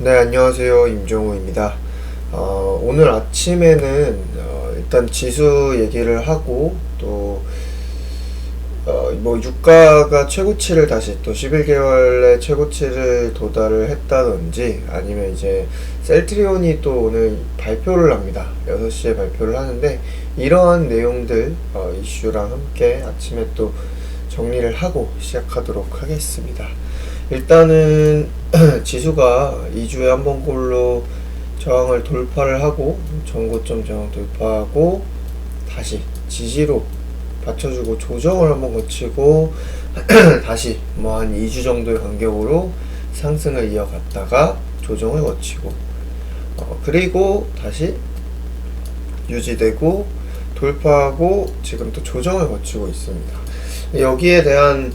네, 안녕하세요. 임종우입니다. 오늘 아침에는 일단 지수 얘기를 하고 또 유가가 최고치를 다시 또 11개월의 최고치를 도달을 했다든지 아니면 이제 셀트리온이 또 오늘 발표를 합니다. 6시에 발표를 하는데 이러한 내용들 이슈랑 함께 아침에 또 정리를 하고 시작하도록 하겠습니다. 일단은 지수가 2주에 한 번꼴로 저항을 돌파를 하고 전고점 저항 돌파하고 다시 지지로 받쳐주고 조정을 한번 거치고 다시 뭐 한 2주 정도의 간격으로 상승을 이어갔다가 조정을 거치고 그리고 다시 유지되고 돌파하고 지금 또 조정을 거치고 있습니다. 여기에 대한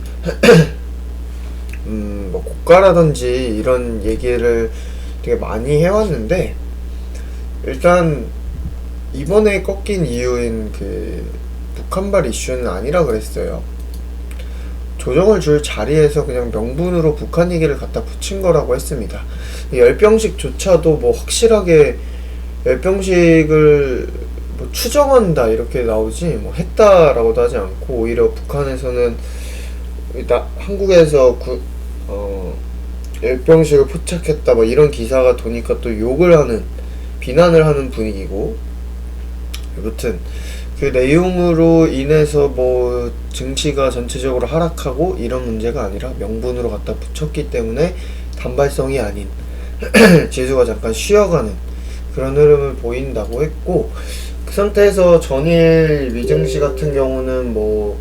고가라든지 이런 얘기를 되게 많이 해왔는데 일단 이번에 꺾인 이유인 그 북한발 이슈는 아니라 그랬어요. 조정을 줄 자리에서 그냥 명분으로 북한 얘기를 갖다 붙인 거라고 했습니다. 열병식조차도 뭐 확실하게 열병식을 뭐 추정한다 이렇게 나오지 뭐 했다라고도 하지 않고 오히려 북한에서는 한국에서 열병식을 포착했다 뭐 이런 기사가 도니까 또 욕을 하는 비난을 하는 분위기고, 아무튼 그 내용으로 인해서 뭐 증시가 전체적으로 하락하고 이런 문제가 아니라 명분으로 갖다 붙였기 때문에 단발성이 아닌 지수가 잠깐 쉬어가는 그런 흐름을 보인다고 했고, 그 상태에서 전일 미증시 같은 경우는 뭐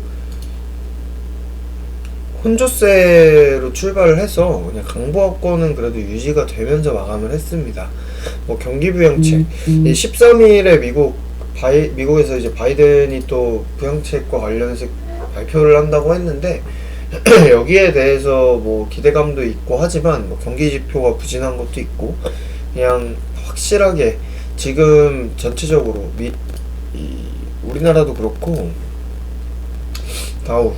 혼조세로 출발을 해서 그냥 강보합권은 그래도 유지가 되면서 마감을 했습니다. 뭐 경기 부양책, 13일에 미국에서 이제 바이든이 또 부양책과 관련해서 발표를 한다고 했는데 여기에 대해서 뭐 기대감도 있고 하지만 뭐 경기 지표가 부진한 것도 있고 그냥 확실하게 지금 전체적으로 우리나라도 그렇고 다우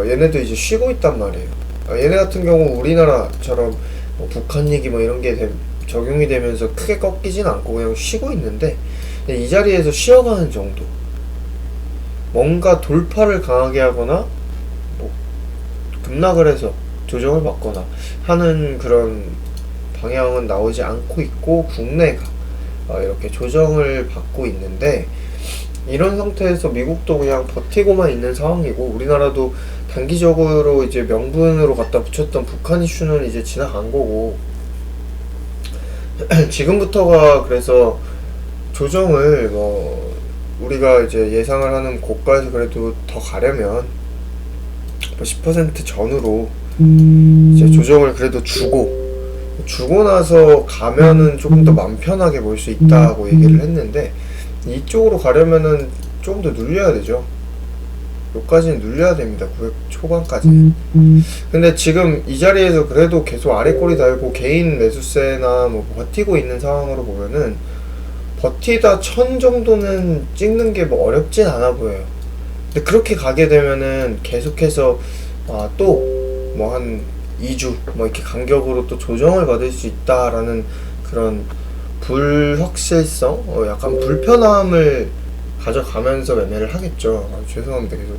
얘네도 이제 쉬고 있단 말이에요. 얘네 같은 경우 우리나라처럼 뭐 북한 얘기 뭐 이런 게 적용이 되면서 크게 꺾이진 않고 그냥 쉬고 있는데 이 자리에서 쉬어가는 정도, 뭔가 돌파를 강하게 하거나 뭐 급락을 해서 조정을 받거나 하는 그런 방향은 나오지 않고 있고 국내가 이렇게 조정을 받고 있는데, 이런 상태에서 미국도 그냥 버티고만 있는 상황이고 우리나라도 단기적으로 이제 명분으로 갖다 붙였던 북한 이슈는 이제 지나간 거고 지금부터가 그래서 조정을 뭐 우리가 이제 예상을 하는 고가에서 그래도 더 가려면 뭐 10% 전후로 이제 조정을 그래도 주고 나서 가면은 조금 더 마음 편하게 볼 수 있다고 얘기를 했는데, 이쪽으로 가려면은 조금 더 눌려야 되죠. 여기까지는 눌려야 됩니다. 900 초반까지는. 근데 지금 이 자리에서 그래도 계속 아래 꼬리 달고 개인 매수세나 뭐 버티고 있는 상황으로 보면은 버티다 1000 정도는 찍는 게 뭐 어렵진 않아 보여요. 근데 그렇게 가게 되면은 계속해서 또 뭐 한 2주 뭐 이렇게 간격으로 또 조정을 받을 수 있다라는 그런 불확실성, 약간 불편함을 가져가면서 매매를 하겠죠. 죄송합니다. 계속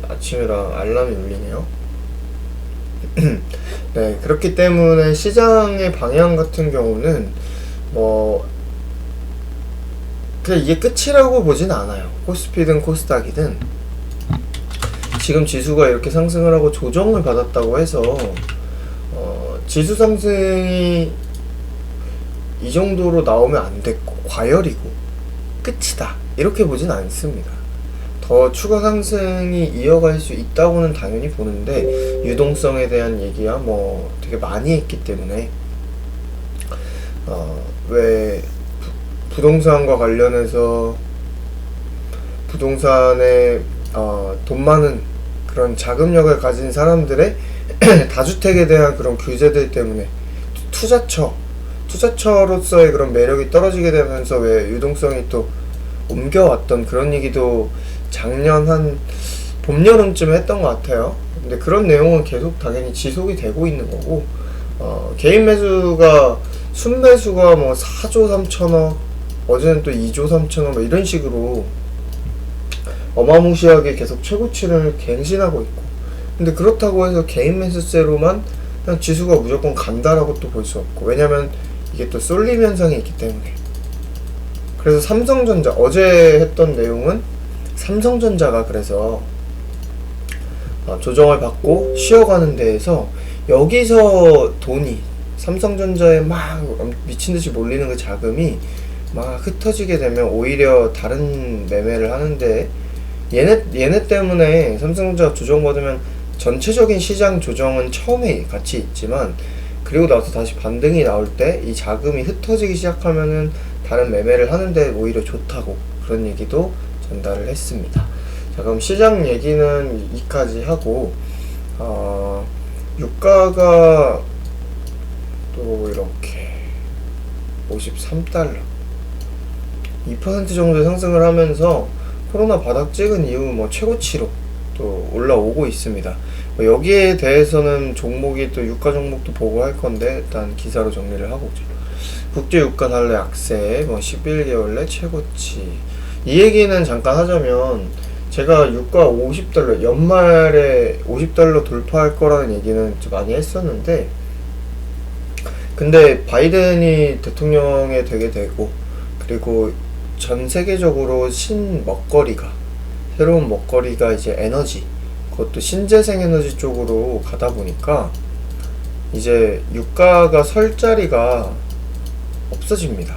아침이라 알람이 울리네요. 네, 그렇기 때문에 시장의 방향 같은 경우는 뭐 그냥 이게 끝이라고 보진 않아요. 코스피든 코스닥이든 지금 지수가 이렇게 상승을 하고 조정을 받았다고 해서 지수 상승이 이 정도로 나오면 안 됐고 과열이고 끝이다 이렇게 보진 않습니다. 더 추가 상승이 이어갈 수 있다고는 당연히 보는데 유동성에 대한 얘기야 뭐 되게 많이 했기 때문에 왜 부동산과 관련해서 부동산에 돈 많은 그런 자금력을 가진 사람들의 다주택에 대한 그런 규제들 때문에 투자처로서의 그런 매력이 떨어지게 되면서 왜 유동성이 또 옮겨왔던 그런 얘기도 작년 한 봄, 여름쯤에 했던 것 같아요. 근데 그런 내용은 계속 당연히 지속이 되고 있는 거고 개인 매수가 순매수가 뭐 4조 3천억, 어제는 또 2조 3천억 뭐 이런 식으로 어마무시하게 계속 최고치를 갱신하고 있고, 근데 그렇다고 해서 개인 매수세로만 그냥 지수가 무조건 간다라고 또 볼 수 없고, 왜냐면 이게 또 쏠림 현상이 있기 때문에. 그래서 삼성전자, 어제 했던 내용은 삼성전자가 그래서 조정을 받고 쉬어가는 데에서 여기서 돈이 삼성전자에 막 미친듯이 몰리는 그 자금이 막 흩어지게 되면 오히려 다른 매매를 하는데, 얘네 때문에 삼성전자가 조정받으면 전체적인 시장 조정은 처음에 같이 있지만, 그리고 나서 다시 반등이 나올 때 이 자금이 흩어지기 시작하면은 다른 매매를 하는데 오히려 좋다고, 그런 얘기도 전달을 했습니다. 자, 그럼 시장 얘기는 이까지 하고, 유가가 또 이렇게 53달러 2% 정도 상승을 하면서 코로나 바닥 찍은 이후 뭐 최고치로 또 올라오고 있습니다. 여기에 대해서는 종목이 또 유가 종목도 보고 할 건데, 일단 기사로 정리를 하고 오죠. 국제 유가 달러 약세, 뭐 11개월 내 최고치. 이 얘기는 잠깐 하자면, 제가 유가 50달러, 연말에 50달러 돌파할 거라는 얘기는 좀 많이 했었는데, 근데 바이든이 대통령이 되게 되고, 그리고 전 세계적으로 새로운 먹거리가 이제 에너지, 그것도 신재생 에너지 쪽으로 가다 보니까 이제 유가가 설 자리가 없어집니다.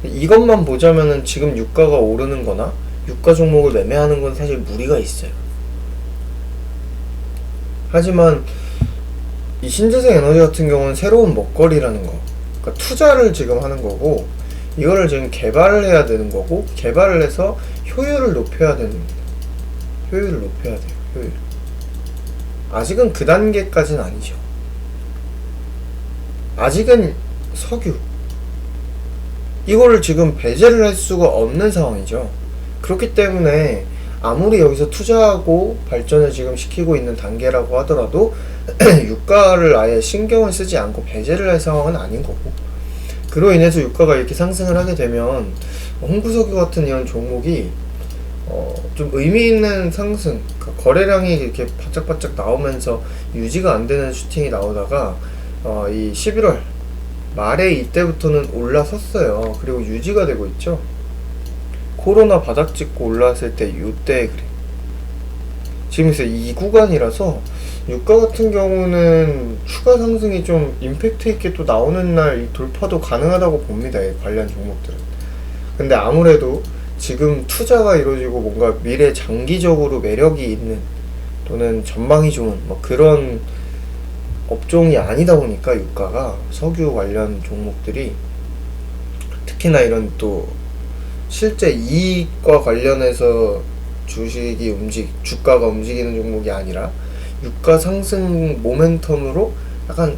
이것만 보자면은 지금 유가가 오르는 거나 유가 종목을 매매하는 건 사실 무리가 있어요. 하지만 이 신재생 에너지 같은 경우는 새로운 먹거리라는 거, 그러니까 투자를 지금 하는 거고, 이거를 지금 개발을 해야 되는 거고, 개발을 해서 효율을 높여야 되는 겁니다. 효율을 높여야 돼요. 효율. 아직은 그 단계까지는 아니죠. 아직은 석유, 이거를 지금 배제를 할 수가 없는 상황이죠. 그렇기 때문에 아무리 여기서 투자하고 발전을 지금 시키고 있는 단계라고 하더라도 유가를 아예 신경을 쓰지 않고 배제를 할 상황은 아닌 거고, 그로 인해서 유가가 이렇게 상승을 하게 되면 홍구석유 같은 이런 종목이 좀 의미 있는 상승, 그러니까 거래량이 이렇게 바짝바짝 나오면서 유지가 안 되는 슈팅이 나오다가 이 11월 말에 이때부터는 올라섰어요. 그리고 유지가 되고 있죠. 코로나 바닥 찍고 올라왔을 때 이때 그래. 지금 이 구간이라서 유가 같은 경우는 추가 상승이 좀 임팩트 있게 또 나오는 날 이 돌파도 가능하다고 봅니다. 이 관련 종목들은. 근데 아무래도 지금 투자가 이루어지고 뭔가 미래 장기적으로 매력이 있는 또는 전망이 좋은 뭐 그런 업종이 아니다 보니까 유가가 석유 관련 종목들이, 특히나 이런 또 실제 이익과 관련해서 주가가 움직이는 종목이 아니라 유가 상승 모멘텀으로 약간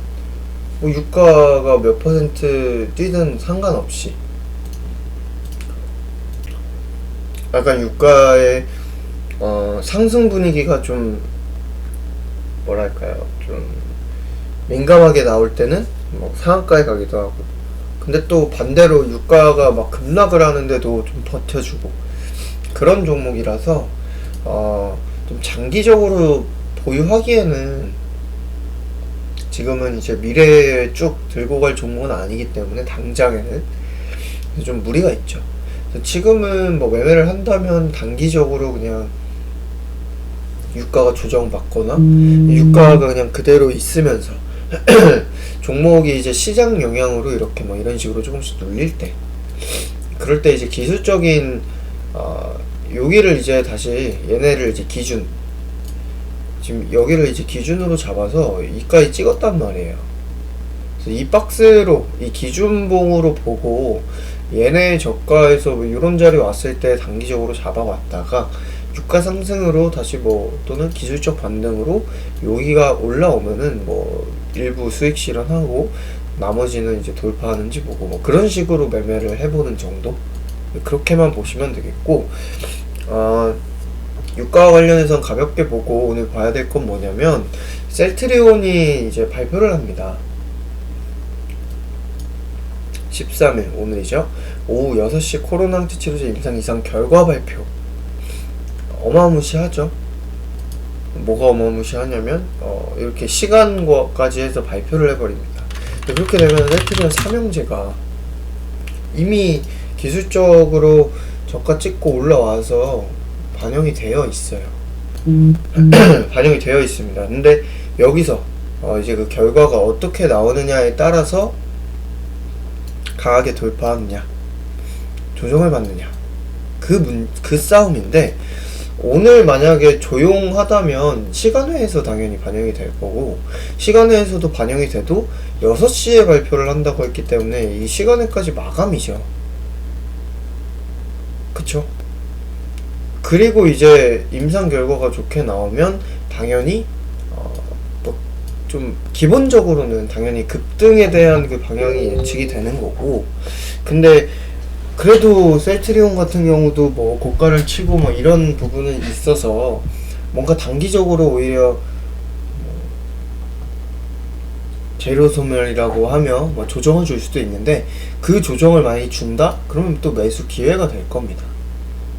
뭐 유가가 몇 퍼센트 뛰든 상관없이 약간 유가의 상승 분위기가 좀 뭐랄까요, 좀 민감하게 나올 때는 뭐 상한가에 가기도 하고, 근데 또 반대로 유가가 막 급락을 하는데도 좀 버텨주고, 그런 종목이라서 좀 장기적으로 보유하기에는 지금은 이제 미래에 쭉 들고 갈 종목은 아니기 때문에 당장에는 좀 무리가 있죠. 지금은 뭐 매매를 한다면 단기적으로 그냥 유가가 조정받거나 유가가 그냥 그대로 있으면서 종목이 이제 시장 영향으로 이렇게 뭐 이런 식으로 조금씩 눌릴 때, 그럴 때 이제 기술적인 여기를 이제 다시 얘네를 이제 지금 여기를 이제 기준으로 잡아서 이까지 찍었단 말이에요. 그래서 이 박스로 이 기준봉으로 보고 얘네 저가에서 뭐 이런 자리 왔을 때 단기적으로 잡아왔다가 유가 상승으로 다시 뭐 또는 기술적 반등으로 여기가 올라오면은 뭐 일부 수익 실현하고 나머지는 이제 돌파하는지 보고 뭐 그런 식으로 매매를 해보는 정도, 그렇게만 보시면 되겠고, 유가와 관련해서는 가볍게 보고 오늘 봐야 될 건 뭐냐면 셀트리온이 이제 발표를 합니다. 13일 오늘이죠. 오후 6시 코로나 항체 치료제 임상 이상 결과 발표. 어마무시하죠. 뭐가 어마무시하냐면 이렇게 시간까지 해서 발표를 해버립니다. 그렇게 되면 셀트리온 삼형제가 이미 기술적으로 저가 찍고 올라와서 반영이 되어 있어요. 반영이 되어 있습니다. 근데 여기서 이제 그 결과가 어떻게 나오느냐에 따라서 강하게 돌파하느냐, 조정을 받느냐, 그 싸움인데, 오늘 만약에 조용하다면 시간외에서 당연히 반영이 될 거고, 시간외에서도 반영이 돼도 6시에 발표를 한다고 했기 때문에 이 시간외까지 마감이죠. 그쵸? 그리고 이제 임상 결과가 좋게 나오면 당연히 뭐 좀 기본적으로는 당연히 급등에 대한 그 방향이 예측이 되는 거고, 근데 그래도 셀트리온 같은 경우도 뭐 고가를 치고 뭐 이런 부분은 있어서 뭔가 단기적으로 오히려 재료 소멸이라고 하며 뭐 조정을 줄 수도 있는데, 그 조정을 많이 준다? 그러면 또 매수 기회가 될 겁니다.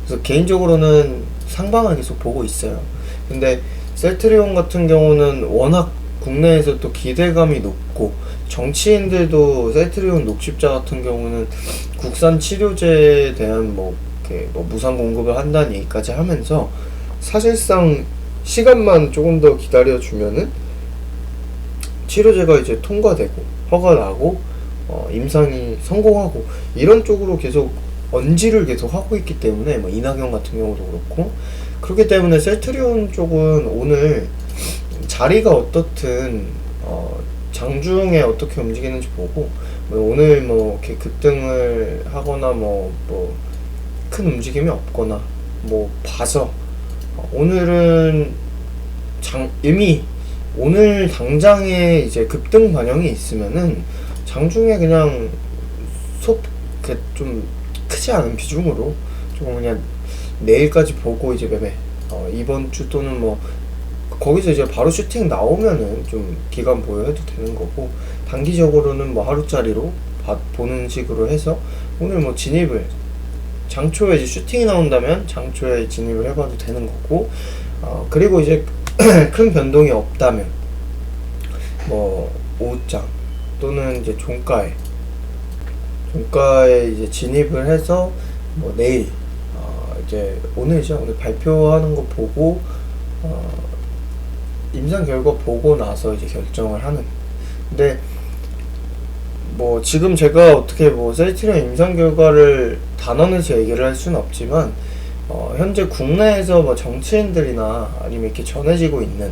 그래서 개인적으로는 상방을 계속 보고 있어요. 근데 셀트리온 같은 경우는 워낙 국내에서 또 기대감이 높고, 정치인들도 셀트리온 녹십자 같은 경우는 국산 치료제에 대한 이렇게 무상 공급을 한다는 얘기까지 하면서, 사실상 시간만 조금 더 기다려주면은 치료제가 이제 통과되고 허가 나고 임상이 성공하고 이런 쪽으로 계속 언지를 계속 하고 있기 때문에, 이낙연 같은 경우도 그렇고, 그렇기 때문에 셀트리온 쪽은 오늘 자리가 어떻든 장중에 어떻게 움직이는지 보고, 오늘 이렇게 급등을 하거나 큰 움직임이 없거나 봐서 오늘은 이미 오늘 당장에 이제 급등 반영이 있으면은 장중에 그냥 좀 크지 않은 비중으로 조금 그냥 내일까지 보고 이제 매매, 이번 주 또는 거기서 이제 바로 슈팅 나오면은 좀 기간 보유해도 되는 거고, 단기적으로는 하루짜리로 보는 식으로 해서 오늘 진입을, 장초에 이제 슈팅이 나온다면 장초에 진입을 해봐도 되는 거고, 그리고 이제 큰 변동이 없다면 오후장 또는 이제 종가에 이제 진입을 해서 내일 이제 오늘이죠. 오늘 발표하는 거 보고 임상 결과 보고 나서 이제 결정을 하는. 근데 지금 제가 어떻게 셀트리온 임상 결과를 단언해서 얘기를 할 수는 없지만, 현재 국내에서 정치인들이나 아니면 이렇게 전해지고 있는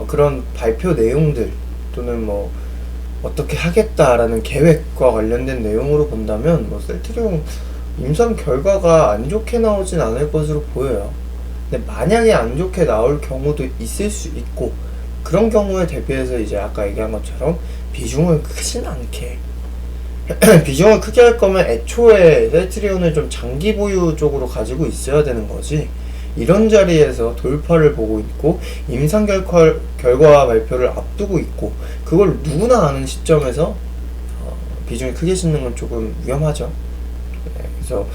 그런 발표 내용들 또는 어떻게 하겠다라는 계획과 관련된 내용으로 본다면 셀트리온 임상 결과가 안 좋게 나오진 않을 것으로 보여요. 근데 만약에 안 좋게 나올 경우도 있을 수 있고, 그런 경우에 대비해서 이제 아까 얘기한 것처럼 비중을 크진 않게 비중을 크게 할 거면 애초에 셀트리온을 좀 장기 보유 쪽으로 가지고 있어야 되는 거지, 이런 자리에서 돌파를 보고 있고 임상 결과 발표를 앞두고 있고 그걸 누구나 아는 시점에서 비중이 크게 싣는 건 조금 위험하죠. 그래서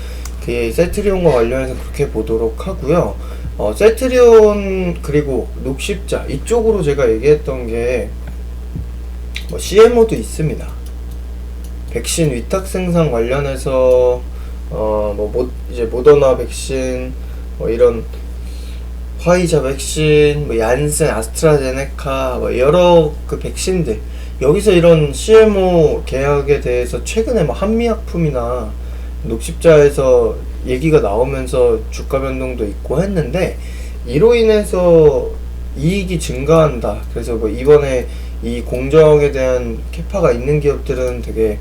그 셀트리온과 관련해서 그렇게 보도록 하고요. 셀트리온 그리고 녹십자 이쪽으로 제가 얘기했던 게 CMO도 있습니다. 백신 위탁 생산 관련해서 이제 모더나 백신, 이런 화이자 백신, 얀센, 아스트라제네카, 여러 그 백신들, 여기서 이런 CMO 계약에 대해서 최근에 한미약품이나 녹십자에서 얘기가 나오면서 주가 변동도 있고 했는데, 이로 인해서 이익이 증가한다. 그래서 이번에 이 공정에 대한 캐파가 있는 기업들은 되게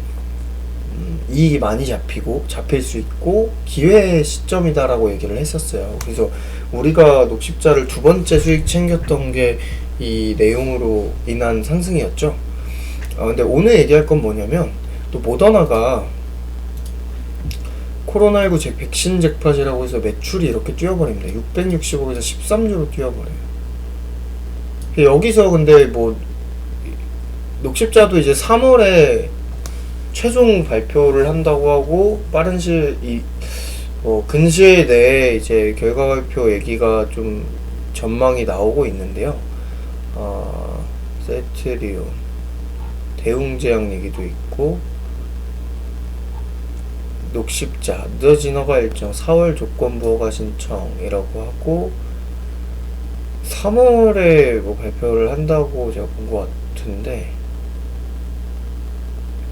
이익이 많이 잡힐 수 있고 기회의 시점이다라고 얘기를 했었어요. 그래서 우리가 녹십자를 두 번째 수익 챙겼던 게 이 내용으로 인한 상승이었죠. 근데 오늘 얘기할 건 뭐냐면, 또 모더나가 코로나19 백신 잭팟이라고 해서 매출이 이렇게 뛰어버립니다. 660억에서 13조로 뛰어버려요. 여기서 근데 녹십자도 이제 3월에 최종 발표를 한다고 하고 빠른 근시일 내에 이제 결과 발표 얘기가 좀 전망이 나오고 있는데요. 셀트리온 대웅제약 얘기도 있고, 녹십자 늦어진 허가 일정 4월 조건부 허가 신청이라고 하고, 3월에 뭐 발표를 한다고 제가 본 것 같은데,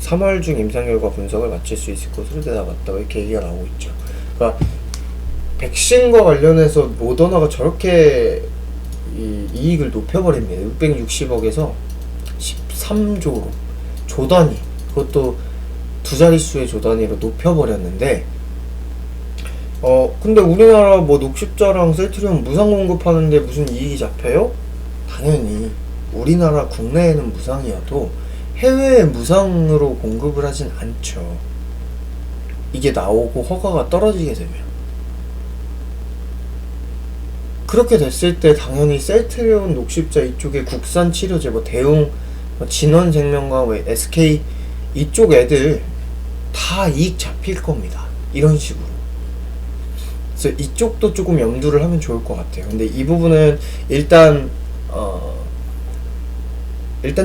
3월 중 임상 결과 분석을 마칠 수 있을 것으로 대답했다고 이렇게 얘기가 나오고 있죠. 그러니까 백신과 관련해서 모더나가 저렇게 이익을 높여버립니다. 660억에서 13조로 조 단위, 그것도 두 자릿수의 조 단위로 높여버렸는데, 근데 우리나라 뭐 녹십자랑 셀트리온 무상 공급하는데 무슨 이익이 잡혀요? 당연히 우리나라 국내에는 무상이어도 해외에 무상으로 공급을 하진 않죠. 이게 나오고 허가가 떨어지게 되면. 그렇게 됐을 때 당연히 셀트리온, 녹십자 이쪽에 국산 치료제, 뭐 대웅, 진원생명과 뭐 SK 이쪽 애들 다 이익 잡힐 겁니다. 이런 식으로. 그래서 이쪽도 조금 염두를 하면 좋을 것 같아요. 근데 이 부분은 일단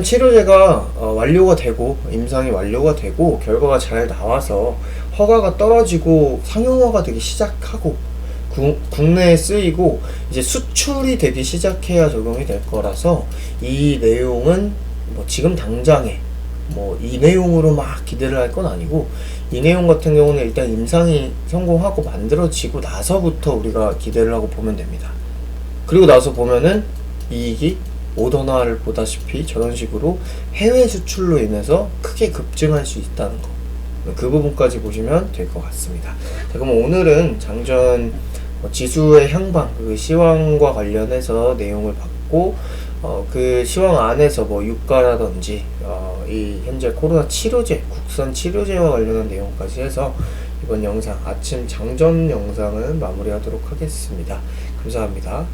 치료제가 완료가 되고, 임상이 완료가 되고, 결과가 잘 나와서 허가가 떨어지고 상용화가 되기 시작하고, 국내에 쓰이고 이제 수출이 되기 시작해야 적용이 될 거라서, 이 내용은 뭐 지금 당장에 뭐 이 내용으로 막 기대를 할 건 아니고, 이 내용 같은 경우는 일단 임상이 성공하고 만들어지고 나서부터 우리가 기대를 하고 보면 됩니다. 그리고 나서 보면은 이익이 모더나를 보다시피 저런 식으로 해외 수출로 인해서 크게 급증할 수 있다는 거, 그 부분까지 보시면 될 것 같습니다. 자, 그럼 오늘은 장전 지수의 향방, 그 시황과 관련해서 내용을 봤고, 그 시황 안에서 뭐 유가라든지 이 현재 코로나 치료제, 국산 치료제와 관련한 내용까지 해서 이번 영상 아침 장전 영상은 마무리하도록 하겠습니다. 감사합니다.